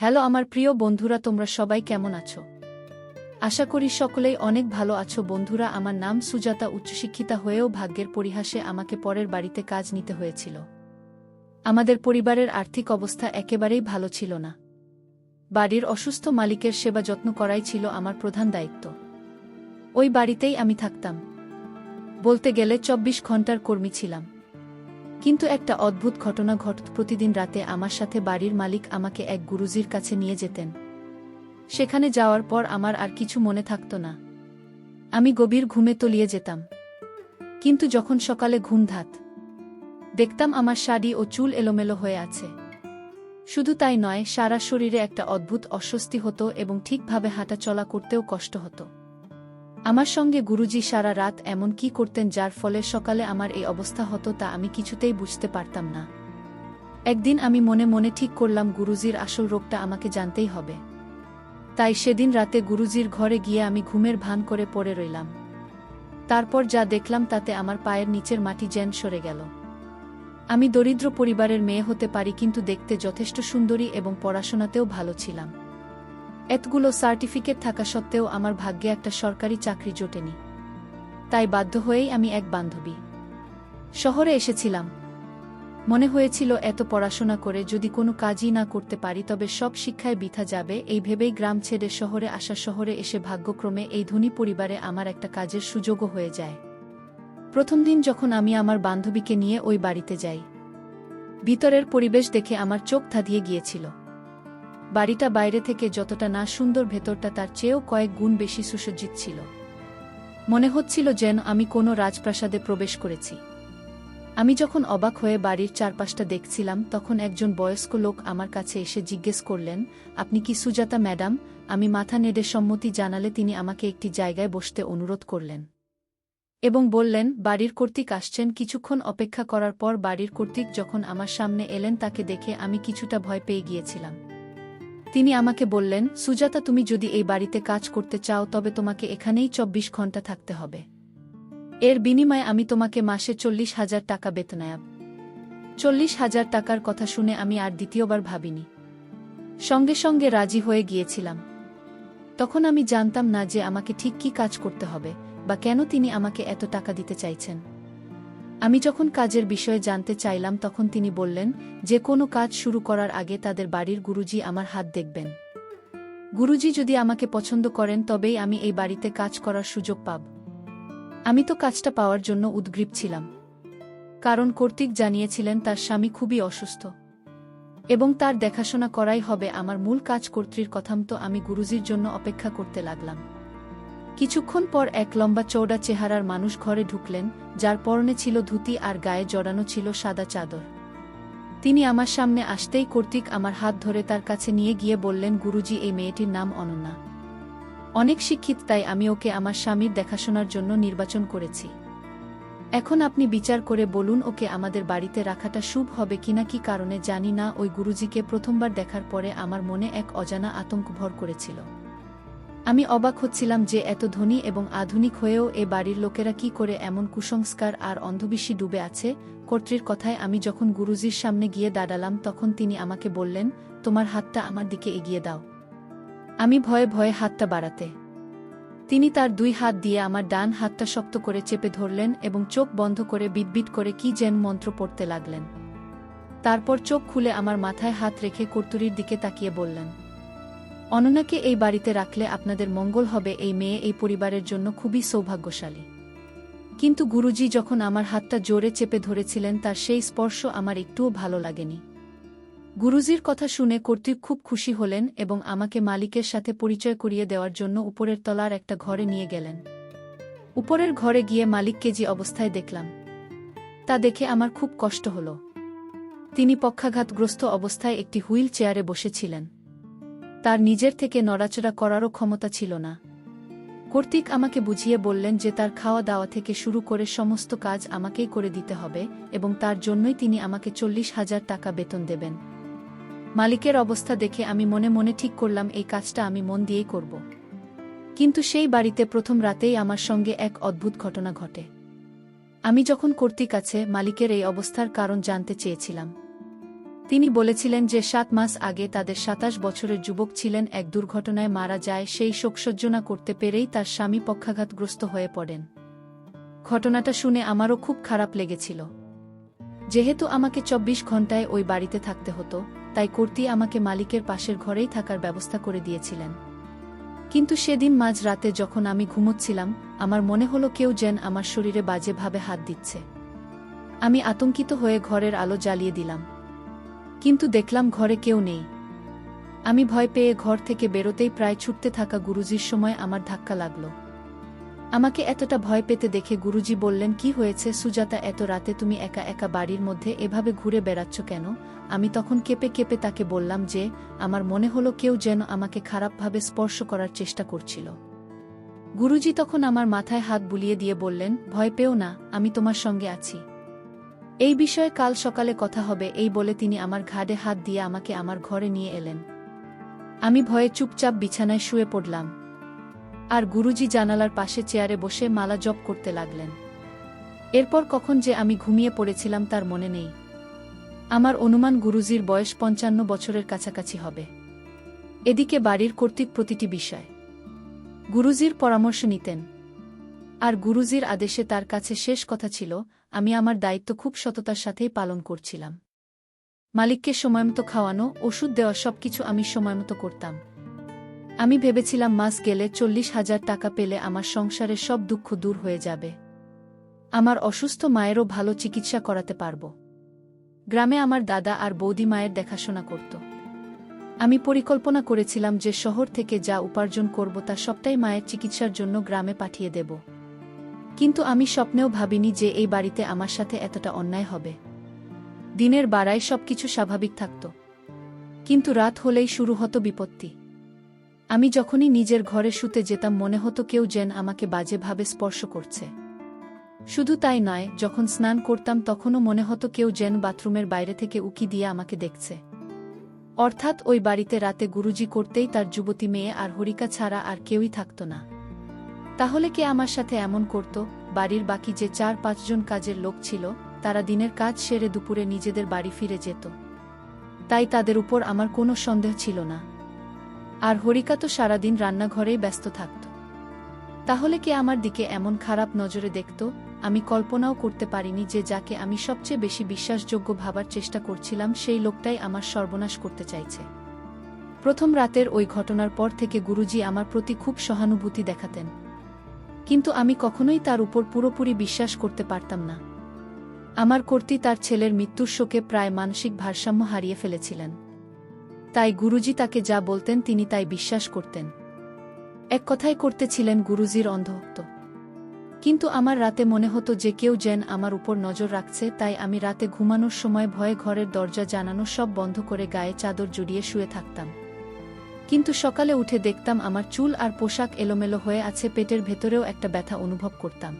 Hello আমার প্রিয় বন্ধুরা, তোমরা সবাই কেমন আছো? আশা করি সকলেই অনেক ভালো আছো। বন্ধুরা, আমার নাম সুজাতা। উচ্চশিক্ষিতা হয়েও ভাগ্যের পরিহাসে আমাকে পরের বাড়িতে কাজ নিতে হয়েছিল। আমাদের পরিবারের আর্থিক অবস্থা একেবারেই ভালো ছিল না। বাড়ির অসুস্থ মালিকের সেবা যত্ন করাই ছিল আমার প্রধান দায়িত্ব। ওই বাড়িতেই আমি থাকতাম। বলতে গেলে ২৪ ঘন্টার কর্মী ছিলাম। কিন্তু একটা অদ্ভুত ঘটনা ঘটত। প্রতিদিন রাতে আমার সাথে বাড়ির মালিক আমাকে এক গুরুজির কাছে নিয়ে যেতেন। সেখানে যাওয়ার পর আমার আর কিছু মনে থাকত না। আমি গভীর ঘুমে তলিয়ে যেতাম। কিন্তু যখন সকালে ঘুম ভাঙত, দেখতাম আমার শাড়ি ও চুল এলোমেলো হয়ে আছে। শুধু তাই নয়, সারা শরীরে একটা অদ্ভুত অস্বস্তি হতো এবং ঠিকভাবে হাঁটা চলা করতেও কষ্ট হতো। আমার সঙ্গে গুরুজি সারা রাত এমন কি করতেন যার ফলে সকালে আমার এই অবস্থা হতো তা আমি কিছুতেই বুঝতে পারতাম না। একদিন আমি মনে মনে ঠিক করলাম গুরুজির আসল রোগটা আমাকে জানতেই হবে। তাই সেদিন রাতে গুরুজির ঘরে গিয়ে আমি ঘুমের ভান করে পড়ে রইলাম। তারপর যা দেখলাম তাতে আমার পায়ের নিচের মাটি যেন সরে গেল। আমি দরিদ্র পরিবারের মেয়ে হতে পারি, কিন্তু দেখতে যথেষ্ট সুন্দরী এবং পড়াশোনাতেও ভালো ছিলাম। এতগুলো সার্টিফিকেট থাকা সত্ত্বেও আমার ভাগ্যে একটা সরকারি চাকরি জোটেনি। তাই বাধ্য হয়েই আমি এক বান্ধবী শহরে এসেছিলাম। মনে হয়েছিল এত পড়াশোনা করে যদি কোনো কাজই না করতে পারি তবে সব শিক্ষায় বৃথা যাবে। এই ভেবেই গ্রাম ছেড়ে শহরে আসা। শহরে এসে ভাগ্যক্রমে এই ধনী পরিবারে আমার একটা কাজের সুযোগও হয়ে যায়। প্রথম দিন যখন আমি আমার বান্ধবীকে নিয়ে ওই বাড়িতে যাই, ভিতরের পরিবেশ দেখে আমার চোখ ধাঁধিয়ে গিয়েছিল। বাড়িটা বাইরে থেকে যতটা না সুন্দর, ভেতরটা তার চেয়েও কয়েক গুণ বেশি সুসজ্জিত ছিল। মনে হচ্ছিল যেন আমি কোনো রাজপ্রাসাদে প্রবেশ করেছি। আমি যখন অবাক হয়ে বাড়ির চারপাশটা দেখছিলাম, তখন একজন বয়স্ক লোক আমার কাছে এসে জিজ্ঞেস করলেন, আপনি কি সুজাতা ম্যাডাম? আমি মাথা নেড়ে সম্মতি জানালে তিনি আমাকে একটি জায়গায় বসতে অনুরোধ করলেন এবং বললেন, বাড়ির কর্তৃক আসছেন। কিছুক্ষণ অপেক্ষা করার পর বাড়ির কর্তৃক যখন আমার সামনে এলেন, তাকে দেখে আমি কিছুটা ভয় পেয়ে গিয়েছিলাম। তিনি আমাকে বললেন, সুজাতা, তুমি যদি এই বাড়িতে কাজ করতে চাও তবে তোমাকে এখানেই ২৪ ঘন্টা থাকতে হবে। এর বিনিময়ে আমি তোমাকে মাসে ৪০,০০০ টাকা বেতন দেব। ৪০,০০০ টাকার কথা শুনে আমি আর দ্বিতীয়বার ভাবিনি। সঙ্গে সঙ্গে রাজি হয়ে গিয়েছিলাম। তখন আমি জানতাম না যে আমাকে ঠিক কী কাজ করতে হবে বা কেন তিনি আমাকে এত টাকা দিতে চাইছেন। আমি যখন কাজের বিষয়ে জানতে চাইলাম তখন তিনি বললেন, যে কোনো কাজ শুরু করার আগে তাদের বাড়ির গুরুজি আমার হাত দেখবেন। গুরুজি যদি আমাকে পছন্দ করেন তবেই আমি এই বাড়িতে কাজ করার সুযোগ পাব। আমি তো কাজটা পাওয়ার জন্য উদগ্রীব ছিলাম, কারণ কর্তৃক জানিয়েছিলেন তার স্বামী খুবই অসুস্থ এবং তার দেখাশোনা করাই হবে আমার মূল কাজ। কর্তৃর কথামতো আমি গুরুজির জন্য অপেক্ষা করতে লাগলাম। কিছুক্ষণ পর এক লম্বা চৌড়া চেহারার মানুষ ঘরে ঢুকলেন, যার পরনে ছিল ধুতি আর গায়ে জড়ানো ছিল সাদা চাদর। তিনি আমার সামনে আসতেই কর্তৃক আমার হাত ধরে তার কাছে নিয়ে গিয়ে বললেন, গুরুজি, এই মেয়েটির নাম অনন্যা। অনেক শিক্ষিত, তাই আমি ওকে আমার স্বামীর দেখাশোনার জন্য নির্বাচন করেছি। এখন আপনি বিচার করে বলুন ওকে আমাদের বাড়িতে রাখাটা শুভ হবে কিনা। কি কারণে জানি না, ওই গুরুজিকে প্রথমবার দেখার পরে আমার মনে এক অজানা আতঙ্ক ভর করেছিল। আমি অবাক হচ্ছিলাম যে এত ধনী এবং আধুনিক হয়েও এ বাড়ির লোকেরা কি করে এমন কুসংস্কার আর অন্ধবিশ্বাসে ডুবে আছে। কর্তৃর কথায় আমি যখন গুরুজির সামনে গিয়ে দাঁড়ালাম তখন তিনি আমাকে বললেন, তোমার হাতটা আমার দিকে এগিয়ে দাও। আমি ভয়ে ভয়ে হাতটা বাড়াতে তিনি তার ২ হাত দিয়ে আমার ডান হাতটা শক্ত করে চেপে ধরলেন এবং চোখ বন্ধ করে বিটবিট করে কি যেন মন্ত্র পড়তে লাগলেন। তারপর চোখ খুলে আমার মাথায় হাত রেখে কর্তুরীর দিকে তাকিয়ে বললেন, অনন্যাকে এই বাড়িতে রাখলে আপনাদের মঙ্গল হবে। এই মেয়ে এই পরিবারের জন্য খুবই সৌভাগ্যশালী। কিন্তু গুরুজি যখন আমার হাতটা জোরে চেপে ধরেছিলেন তার সেই স্পর্শ আমার একটুও ভালো লাগেনি। গুরুজির কথা শুনে কর্তৃক খুব খুশি হলেন এবং আমাকে মালিকের সাথে পরিচয় করিয়ে দেওয়ার জন্য উপরের তলার একটা ঘরে নিয়ে গেলেন। উপরের ঘরে গিয়ে মালিককে যে অবস্থায় দেখলাম তা দেখে আমার খুব কষ্ট হল। তিনি পক্ষাঘাতগ্রস্ত অবস্থায় একটি হুইল চেয়ারে বসেছিলেন। তার নিজের থেকে নড়াচড়া করারও ক্ষমতা ছিল না। কর্তৃক আমাকে বুঝিয়ে বললেন যে তার খাওয়া দাওয়া থেকে শুরু করে সমস্ত কাজ আমাকেই করে দিতে হবে এবং তার জন্যই তিনি আমাকে ৪০,০০০ টাকা বেতন দেবেন। মালিকের অবস্থা দেখে আমি মনে মনে ঠিক করলাম এই কাজটা আমি মন দিয়েই করব। কিন্তু সেই বাড়িতে প্রথম রাতেই আমার সঙ্গে এক অদ্ভুত ঘটনা ঘটে। আমি যখন কর্তৃক কাছে মালিকের এই অবস্থার কারণ জানতে চেয়েছিলাম, তিনি বলেছিলেন যে 7 মাস আগে তাদের 27 বছরের যুবক ছিলেন এক দুর্ঘটনায় মারা যায়, সেই শোকসজ্জনা করতে পেরেই তার স্বামী পক্ষাঘাতগ্রস্ত হয়ে পড়েন। ঘটনাটা শুনে আমারও খুব খারাপ লেগেছিল। যেহেতু আমাকে 24 ঘন্টায় ওই বাড়িতে থাকতে হতো, তাই কর্ত্রী আমাকে মালিকের পাশের ঘরেই থাকার ব্যবস্থা করে দিয়েছিলেন। কিন্তু সেদিন মাঝ রাতে যখন আমি ঘুমোচ্ছিলাম, আমার মনে হলো কেউ যেন আমার শরীরে বাজেভাবে হাত দিচ্ছে। আমি আতঙ্কিত হয়ে ঘরের আলো জ্বালিয়ে দিলাম, কিন্তু দেখলাম ঘরে কেউ নেই। আমি ভয় পেয়ে ঘর থেকে বেরোতেই প্রায় ছুটতে থাকা গুরুজির সময় আমার ধাক্কা লাগল। আমাকে এতটা ভয় পেতে দেখে গুরুজি বললেন, কি হয়েছে সুজাতা, এত রাতে তুমি একা একা বাড়ির মধ্যে এভাবে ঘুরে বেড়াচ্ছ কেন? আমি তখন কেঁপে কেঁপে তাকে বললাম যে আমার মনে হলো কেউ যেন আমাকে খারাপভাবে স্পর্শ করার চেষ্টা করছিল। গুরুজি তখন আমার মাথায় হাত বুলিয়ে দিয়ে বললেন, ভয় পেও না, আমি তোমার সঙ্গে আছি। এই বিষয়ে কাল সকালে কথা হবে, এই বলে তিনি আমার ঘাড়ে হাত দিয়ে আমাকে আমার ঘরে নিয়ে এলেন। আমি ভয়ে চুপচাপ বিছানায় শুয়ে পড়লাম, আর গুরুজি জানালার পাশে চেয়ারে বসে মালা জপ করতে লাগলেন। এরপর কখন যে আমি ঘুমিয়ে পড়েছিলাম তার মনে নেই। আমার অনুমান গুরুজির বয়স 55 বছরের কাছাকাছি হবে। এদিকে বাড়ির কর্তৃক প্রতিটি বিষয় গুরুজির পরামর্শ নিতেন, আর গুরুজির আদেশে তার কাছে শেষ কথা ছিল আমি আমার দায়িত্ব খুব সততার সাথেই পালন করছিলাম। মালিককে সময়মতো খাওয়ানো, ওষুধ দেওয়া সবকিছু আমি সময়মতো করতাম। আমি ভেবেছিলাম মাস গেলে 40,000 টাকা পেলে আমার সংসারের সব দুঃখ দূর হয়ে যাবে। আমার অসুস্থ মায়েরও ভালো চিকিৎসা করাতে পারব। গ্রামে আমার দাদা আর বৌদি মায়ের দেখাশোনা করত। আমি পরিকল্পনা করেছিলাম যে শহর থেকে যা উপার্জন করব তা সবটাই মায়ের চিকিৎসার জন্য গ্রামে পাঠিয়ে দেব। কিন্তু আমি স্বপ্নেও ভাবিনি যে এই বাড়িতে আমার সাথে এতটা অন্যায় হবে। দিনের বেলায় সবকিছু স্বাভাবিক থাকত, কিন্তু রাত হলেই শুরু হতো বিপত্তি। আমি যখনই নিজের ঘরে শুতে যেতাম মনে হতো কেউ যেন আমাকে বাজেভাবে স্পর্শ করছে। শুধু তাই নয়, যখন স্নান করতাম তখনও মনে হতো কেউ যেন বাথরুমের বাইরে থেকে উকি দিয়ে আমাকে দেখছে। অর্থাৎ ওই বাড়িতে রাতে গুরুজি করতেই তার যুবতী মেয়ে আর হরিকা ছাড়া আর কেউই থাকত না। তাহলে কে আমার সাথে এমন করত? বাড়ির বাকি যে 4-5 জন কাজের লোক ছিল, তারা দিনের কাজ সেরে দুপুরে নিজেদের বাড়ি ফিরে যেত, তাই তাদের উপর আমার কোনো সন্দেহ ছিল না। আর হরিকা তো সারাদিন রান্নাঘরেই ব্যস্ত থাকত। তাহলে কে আমার দিকে এমন খারাপ নজরে দেখত? আমি কল্পনাও করতে পারিনি যে যাকে আমি সবচেয়ে বেশি বিশ্বাসযোগ্য ভাবার চেষ্টা করছিলাম সেই লোকটাই আমার সর্বনাশ করতে চাইছে। প্রথম রাতের ওই ঘটনার পর থেকে গুরুজি আমার প্রতি খুব সহানুভূতি দেখাতেন, কিন্তু আমি কখনোই তার উপর পুরোপুরি বিশ্বাস করতে পারতাম না। আমার কর্ত্রী তার ছেলের মৃত্যুর শোকে প্রায় মানসিক ভারসাম্য হারিয়ে ফেলেছিলেন, তাই গুরুজি তাকে যা বলতেন তিনি তাই বিশ্বাস করতেন। এক কথায় করতেছিলেন গুরুজির অন্ধভক্ত। কিন্তু আমার রাতে মনে হতো যে কেউ যেন আমার উপর নজর রাখছে, তাই আমি রাতে ঘুমানোর সময় ভয়ে ঘরের দরজা জানানো সব বন্ধ করে গায়ে চাদর জড়িয়ে শুয়ে থাকতাম। কিন্তু সকালে উঠে দেখতাম আমার চুল আর পোশাক এলোমেলো হয়ে আছে, পেটের ভেতরেও একটা ব্যথা অনুভব করতাম।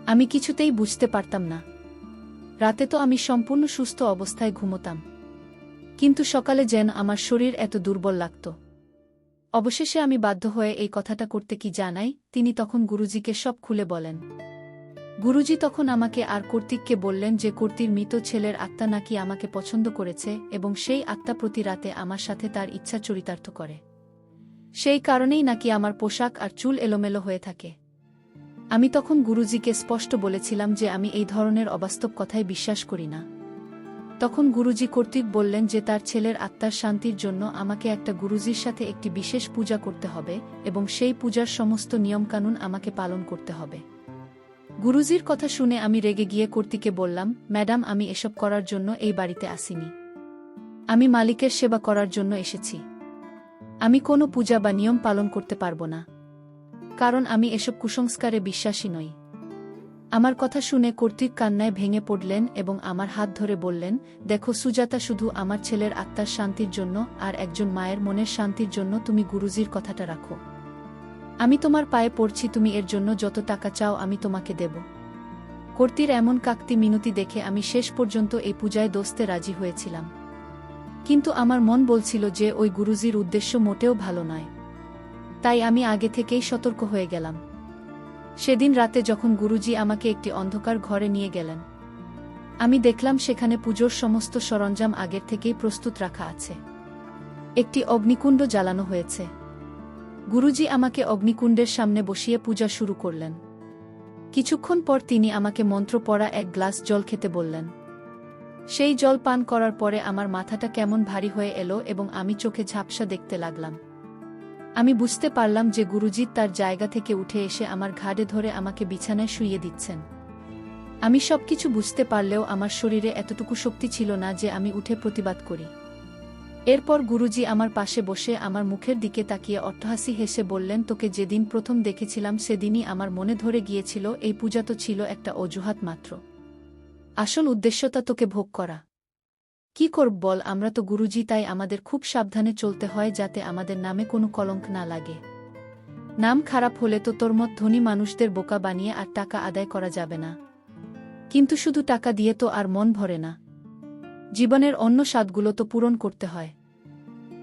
আমি কিছুতেই বুঝতে পারতাম না। রাতে তো আমি সম্পূর্ণ সুস্থ অবস্থায় ঘুমোতাম, কিন্তু সকালে যেন আমার শরীর এত দুর্বল লাগত। অবশেষে আমি বাধ্য হয়ে এই কথাটা করতে কি জানাই, তিনি তখন গুরুজিকে সব খুলে বলেন। গুরুজি তখন আমাকে আর কর্তৃককে বললেন যে কর্ত্রীর মৃত ছেলের আত্মা নাকি আমাকে পছন্দ করেছে এবং সেই আত্মা প্রতি রাতে আমার সাথে তার ইচ্ছা চরিতার্থ করে। সেই কারণেই নাকি আমার পোশাক আর চুল এলোমেলো হয়ে থাকে। আমি তখন গুরুজিকে স্পষ্ট বলেছিলাম যে আমি এই ধরনের অবাস্তব কথায় বিশ্বাস করি না। তখন গুরুজি কর্তৃক বললেন যে তার ছেলের আত্মার শান্তির জন্য আমাকে একটা গুরুজির সাথে একটি বিশেষ পূজা করতে হবে এবং সেই পূজার সমস্ত নিয়মকানুন আমাকে পালন করতে হবে। গুরুজির কথা শুনে আমি রেগে গিয়ে কর্তৃকে বললাম, ম্যাডাম, আমি এসব করার জন্য এই বাড়িতে আসিনি। আমি মালিকের সেবা করার জন্য এসেছি। আমি কোনো পূজা বা নিয়ম পালন করতে পারবো না, কারণ আমি এসব কুসংস্কারে বিশ্বাসী নই। আমার কথা শুনে কর্তৃক কান্নায় ভেঙে পড়লেন এবং আমার হাত ধরে বললেন, দেখো সুজাতা, শুধু আমার ছেলের আত্মার শান্তির জন্য আর একজন মায়ের মনের শান্তির জন্য তুমি গুরুজির কথাটা রাখো। আমি তোমার পায়ে পড়ছি, তুমি এর জন্য যত টাকা চাও আমি তোমাকে দেব। কর্তৃর এমন কাকতি মিনতি দেখে আমি শেষ পর্যন্ত এই পূজায় দোস্তে রাজি হয়েছিলাম। কিন্তু আমার মন বলছিল যে ওই গুরুজির উদ্দেশ্য মোটেও ভালো নয়, তাই আমি আগে থেকেই সতর্ক হয়ে গেলাম। সেদিন রাতে যখন গুরুজি আমাকে একটি অন্ধকার ঘরে নিয়ে গেলেন, আমি দেখলাম সেখানে পুজোর সমস্ত সরঞ্জাম আগের থেকেই প্রস্তুত রাখা আছে। একটি অগ্নিকুণ্ড জ্বালানো হয়েছে। গুরুজি আমাকে অগ্নিকুণ্ডের সামনে বসিয়ে পূজা শুরু করলেন। কিছুক্ষণ পর তিনি আমাকে মন্ত্র পড়া এক গ্লাস জল খেতে বললেন। সেই জল পান করার পরে আমার মাথাটা কেমন ভারী হয়ে এলো এবং আমি চোখে ঝাপসা দেখতে লাগলাম। আমি বুঝতে পারলাম যে গুরুজি তার জায়গা থেকে উঠে এসে আমার ঘাড়ে ধরে আমাকে বিছানায় শুইয়ে দিচ্ছেন। আমি সবকিছু বুঝতে পারলেও আমার শরীরে এতটুকু শক্তি ছিল না যে আমি উঠে প্রতিবাদ করি। এরপর গুরুজি আমার পাশে বসে আমার মুখের দিকে তাকিয়ে অট্টহাসি হেসে বললেন, তোকে যেদিন প্রথম দেখেছিলাম সেদিনই আমার মনে ধরে গিয়েছিল এই পূজা তো ছিল একটা অজুহাত মাত্র। আসল উদ্দেশ্যটা তোকে ভোগ করা। কি করব বল, আমরা তো গুরুজি, তাই আমাদের খুব সাবধানে চলতে হয় যাতে আমাদের নামে কোনো কলঙ্ক না লাগে। নাম খারাপ হলে তো তোর মত ধনী মানুষদের বোকা বানিয়ে আর টাকা আদায় করা যাবে না। কিন্তু শুধু টাকা দিয়ে তো আর মন ভরে না। জীবনের অন্য স্বাদগুলো তো পূরণ করতে হয়,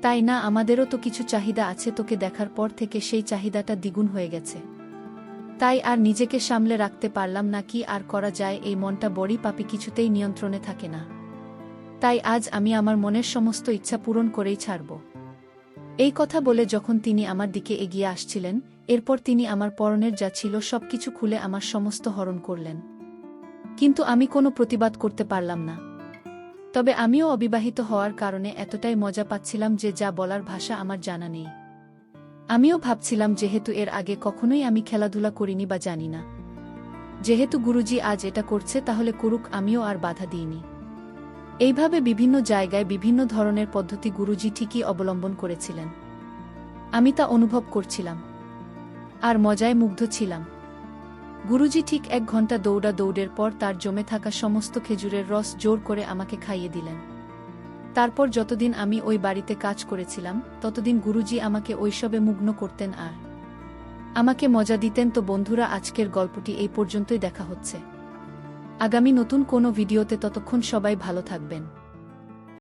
তাই না? আমাদেরও তো কিছু চাহিদা আছে, তোকে দেখার পর থেকে সেই চাহিদাটা দ্বিগুণ হয়ে গেছে। তাই আর নিজেকে সামলে রাখতে পারলাম না, কি আর করা যায়, এই মনটা বড়ই পাপী, কিছুতেই নিয়ন্ত্রণে থাকে না। তাই আজ আমি আমার মনের সমস্ত ইচ্ছা পূরণ করেই ছাড়ব। এই কথা বলে যখন তিনি আমার দিকে এগিয়ে আসছিলেন, এরপর তিনি আমার পরনের যা ছিল সবকিছু খুলে আমার সমস্ত হরণ করলেন। কিন্তু আমি কোনো প্রতিবাদ করতে পারলাম না। তবে আমিও অবিবাহিত হওয়ার কারণে এতটাই মজা পাচ্ছিলাম যে যা বলার ভাষা আমার জানা নেই। আমিও ভাবছিলাম, যেহেতু এর আগে কখনোই আমি খেলাধুলা করিনি বা জানি না, যেহেতু গুরুজি আজ এটা করছে তাহলে করুক, আমিও আর বাধা দিইনি। এইভাবে বিভিন্ন জায়গায় বিভিন্ন ধরনের পদ্ধতি গুরুজি ঠিকই অবলম্বন করেছিলেন। আমি তা অনুভব করছিলাম আর মজায় মুগ্ধ ছিলাম। গুরুজি ঠিক 1 ঘন্টা দৌড়ের পর তার জমে থাকা সমস্ত খেজুরের রস জোর করে আমাকে খাইয়ে দিলেন। তারপর যতদিন আমি ওই বাড়িতে কাজ করেছিলাম ততদিন গুরুজি আমাকে ওইসবে মগ্ন করতেন আর আমাকে মজা দিতেন। তো বন্ধুরা, আজকের গল্পটি এই পর্যন্তই, দেখা হচ্ছে আগামী নতুন কোনো ভিডিওতে। ততক্ষণ সবাই ভালো থাকবেন।